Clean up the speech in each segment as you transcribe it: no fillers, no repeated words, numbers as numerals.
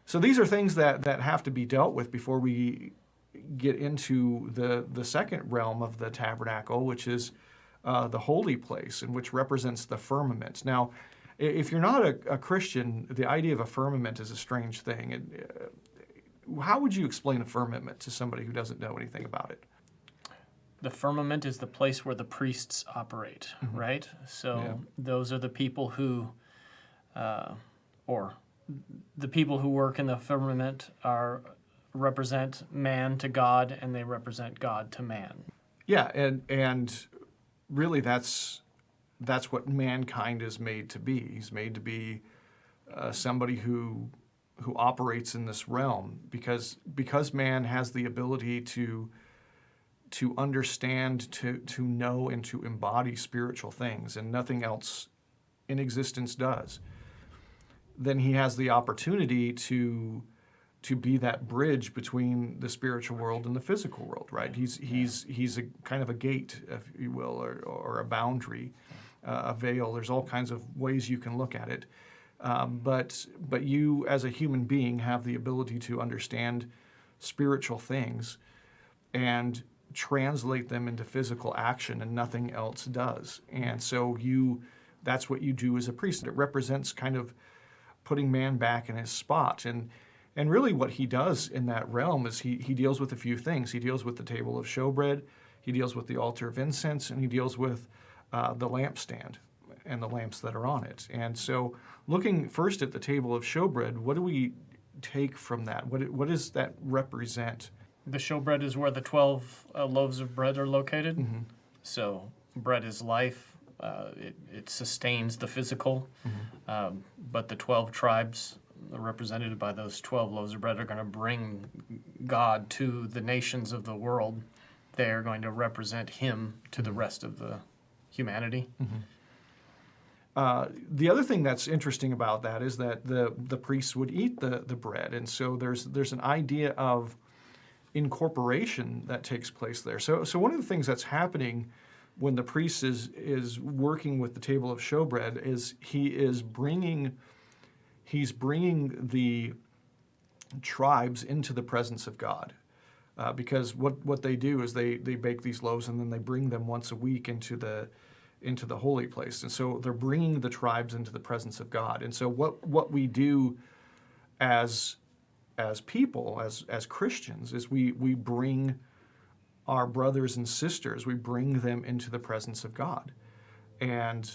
So these are things that have to be dealt with before we get into the second realm of the tabernacle, which is the holy place, and which represents the firmament. Now, if you're not a Christian, the idea of a firmament is a strange thing. How would you explain a firmament to somebody who doesn't know anything about it? The firmament is the place where the priests operate, right? So those are the people who, or the people who work in the firmament represent man to God, and they represent God to man. Yeah, and really that's what mankind is made to be. He's made to be somebody who operates in this realm because man has the ability to understand, to know, and to embody spiritual things, and nothing else in existence does. Then he has the opportunity to be that bridge between the spiritual world and the physical world, right? He's a kind of a gate, if you will, or a boundary, a veil. There's all kinds of ways you can look at it. But you, as a human being, have the ability to understand spiritual things and translate them into physical action, and nothing else does. And so that's what you do as a priest. It represents kind of putting man back in his spot. And really what he does in that realm is he deals with a few things. He deals with the table of showbread, he deals with the altar of incense, and he deals with the lampstand and the lamps that are on it. And so looking first at the table of showbread, what do we take from that? What does that represent? The showbread is where the 12 loaves of bread are located. Mm-hmm. So bread is life. It sustains the physical. Mm-hmm. But the 12 tribes represented by those 12 loaves of bread are going to bring God to the nations of the world. They are going to represent him to the rest of the humanity. Mm-hmm. The other thing that's interesting about that is that the priests would eat the bread. And so there's an idea of incorporation that takes place there. So one of the things that's happening when the priest is working with the table of showbread is he's bringing the tribes into the presence of God, because what they do is they bake these loaves and then they bring them once a week into the holy place, and so they're bringing the tribes into the presence of God. And so what we do as people, as Christians, is we bring our brothers and sisters, we bring them into the presence of God. And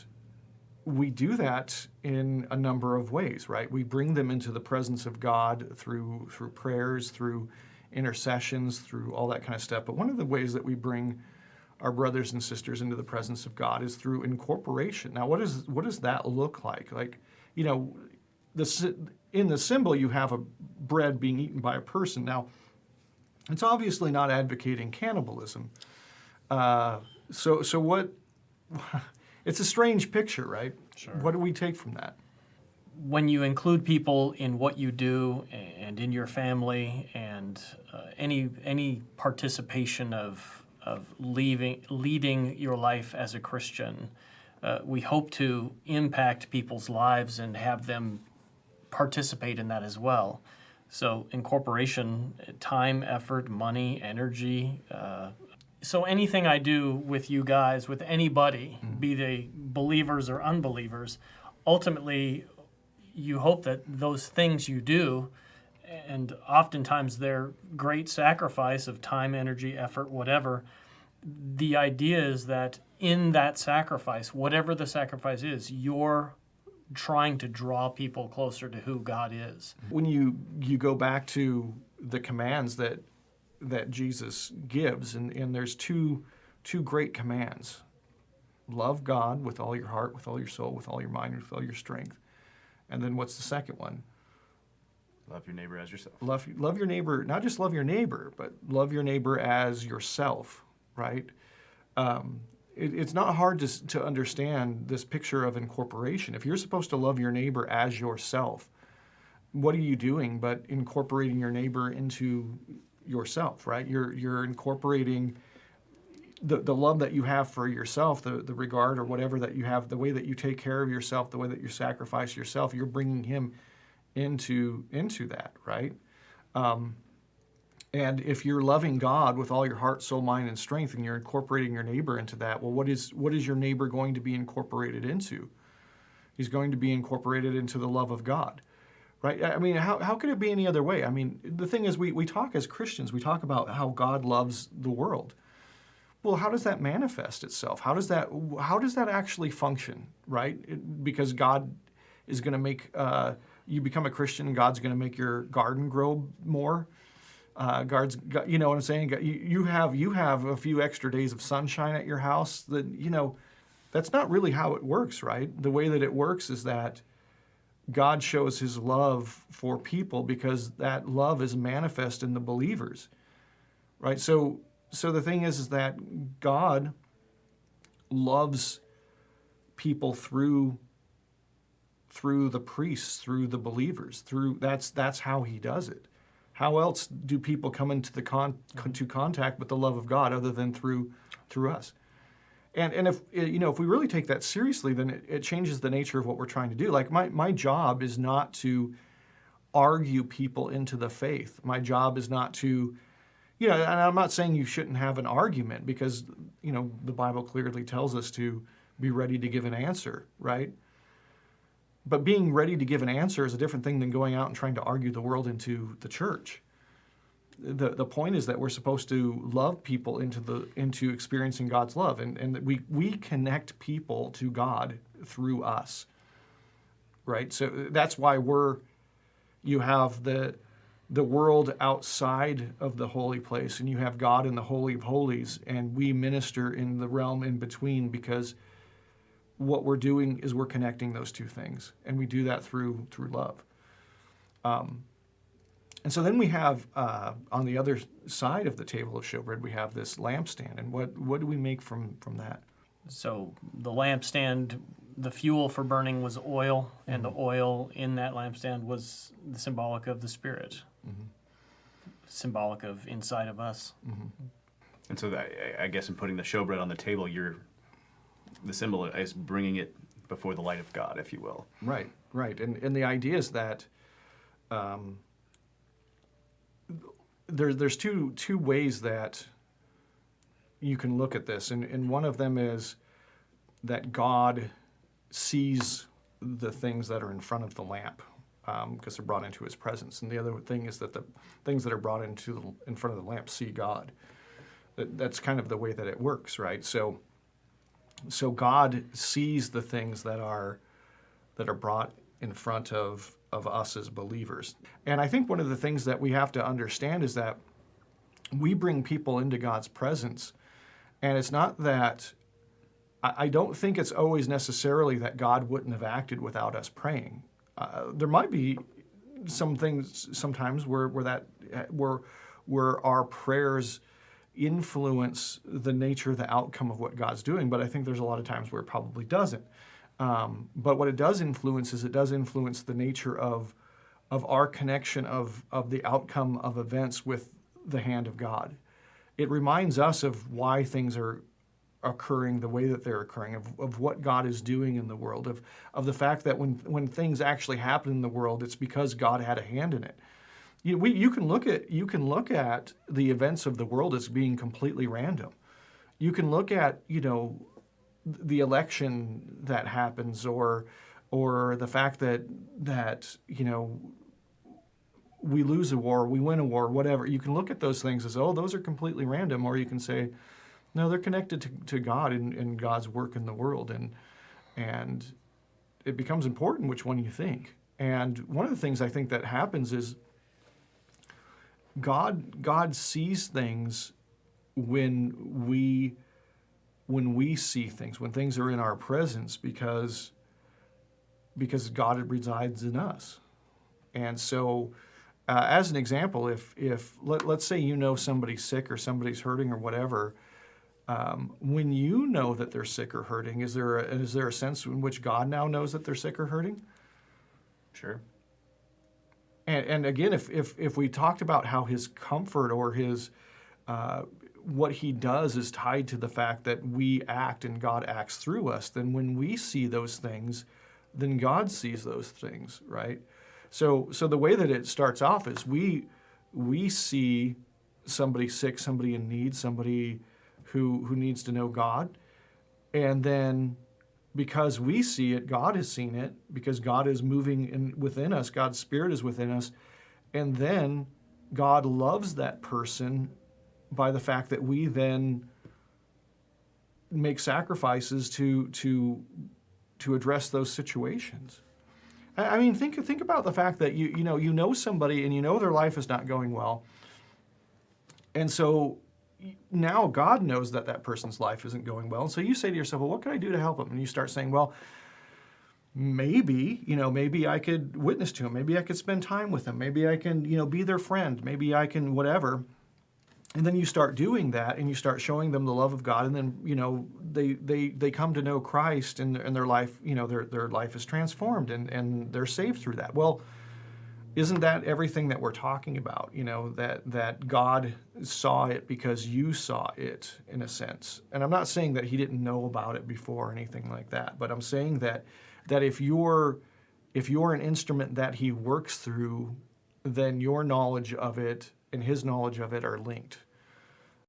we do that in a number of ways, right? We bring them into the presence of God through prayers, through intercessions, through all that kind of stuff. But one of the ways that we bring our brothers and sisters into the presence of God is through incorporation. Now, what does that look like? Like, in the symbol, you have a bread being eaten by a person. Now, it's obviously not advocating cannibalism. So what? It's a strange picture, right? Sure. What do we take from that? When you include people in what you do and in your family, and any participation of leading your life as a Christian, we hope to impact people's lives and have them participate in that as well. So incorporation, time, effort, money, energy. So anything I do with you guys, with anybody, be they believers or unbelievers, ultimately you hope that those things you do, and oftentimes they're great sacrifice of time, energy, effort, whatever, the idea is that in that sacrifice, whatever the sacrifice is, you're trying to draw people closer to who God is. When you go back to the commands that Jesus gives, and there's two great commands. Love God with all your heart, with all your soul, with all your mind, with all your strength. And then what's the second one? Love your neighbor as yourself. Love your neighbor, not just love your neighbor, but love your neighbor as yourself, right? It's not hard to understand this picture of incorporation. If you're supposed to love your neighbor as yourself, what are you doing but incorporating your neighbor into yourself, right? You're incorporating the love that you have for yourself, the regard or whatever that you have, the way that you take care of yourself, the way that you sacrifice yourself, you're bringing him into that, right? And if you're loving God with all your heart, soul, mind, and strength, and you're incorporating your neighbor into that, well, what is your neighbor going to be incorporated into? He's going to be incorporated into the love of God, right? I mean, how could it be any other way? I mean, the thing is, we talk as Christians, we talk about how God loves the world. Well, how does that manifest itself? How does that actually function, right? Because God is going to make you become a Christian, and God's going to make your garden grow more. You know what I'm saying? You have a few extra days of sunshine at your house. That that's not really how it works, right? The way that it works is that God shows His love for people because that love is manifest in the believers, right? So the thing is that God loves people through the priests, through the believers, that's how He does it. How else do people come into to contact with the love of God other than through us? And if if we really take that seriously, then it changes the nature of what we're trying to do. Like my job is not to argue people into the faith. My job is not to, and I'm not saying you shouldn't have an argument because the Bible clearly tells us to be ready to give an answer, right? But being ready to give an answer is a different thing than going out and trying to argue the world into the church. The point is that we're supposed to love people into experiencing God's love, and we connect people to God through us, right? So that's why you have the world outside of the holy place, and you have God in the Holy of Holies, and we minister in the realm in between because what we're doing is we're connecting those two things, and we do that through love. And so then we have, on the other side of the table of showbread, we have this lampstand. And what do we make from that? So the lampstand, the fuel for burning was oil, and the oil in that lampstand was the symbolic of the Spirit, symbolic of inside of us. And so I guess in putting the showbread on the table, the symbol is bringing it before the light of God, if you will. Right. And the idea is that there's two ways that you can look at this, and one of them is that God sees the things that are in front of the lamp because they're brought into His presence, and the other thing is that the things that are brought in front of the lamp see God. That's kind of the way that it works, right? So God sees the things that are brought in front of us as believers. And I think one of the things that we have to understand is that we bring people into God's presence, and it's not that I don't think it's always necessarily that God wouldn't have acted without us praying. There might be some things sometimes where our prayers influence the nature, the outcome of what God's doing, but I think there's a lot of times where it probably doesn't. But what it does influence is it does influence the nature of our connection of the outcome of events with the hand of God. It reminds us of why things are occurring the way that they're occurring, of what God is doing in the world, of the fact that when things actually happen in the world, it's because God had a hand in it. You can look at the events of the world as being completely random. You can look at the election that happens, or the fact that we lose a war, we win a war, whatever. You can look at those things as, those are completely random, or you can say, no, they're connected to God and God's work in the world, and it becomes important which one you think. And one of the things I think that happens is God sees things when we see things, when things are in our presence, because God resides in us. And so, as an example, if let's say somebody's sick or somebody's hurting or whatever, when you know that they're sick or hurting, is there a sense in which God now knows that they're sick or hurting? Sure. And again, if we talked about how His comfort or His what He does is tied to the fact that we act and God acts through us, then when we see those things, then God sees those things, right? So the way that it starts off is we see somebody sick, somebody in need, somebody who needs to know God, and then because we see it, God has seen it, because God is moving within us, God's Spirit is within us, and then God loves that person by the fact that we then make sacrifices to address those situations. I mean, think about the fact that you know somebody and you know their life is not going well, and so now God knows that that person's life isn't going well, and so you say to yourself, well, what can I do to help them? And you start saying, well, maybe I could witness to him, maybe I could spend time with him, maybe I can be their friend, maybe I can whatever. And then you start doing that, and you start showing them the love of God, and then they come to know Christ, and their life their life is transformed, and they're saved through that. Well, isn't that everything that we're talking about? That God saw it because you saw it, in a sense. And I'm not saying that He didn't know about it before or anything like that, but I'm saying that if you're an instrument that He works through, then your knowledge of it and His knowledge of it are linked.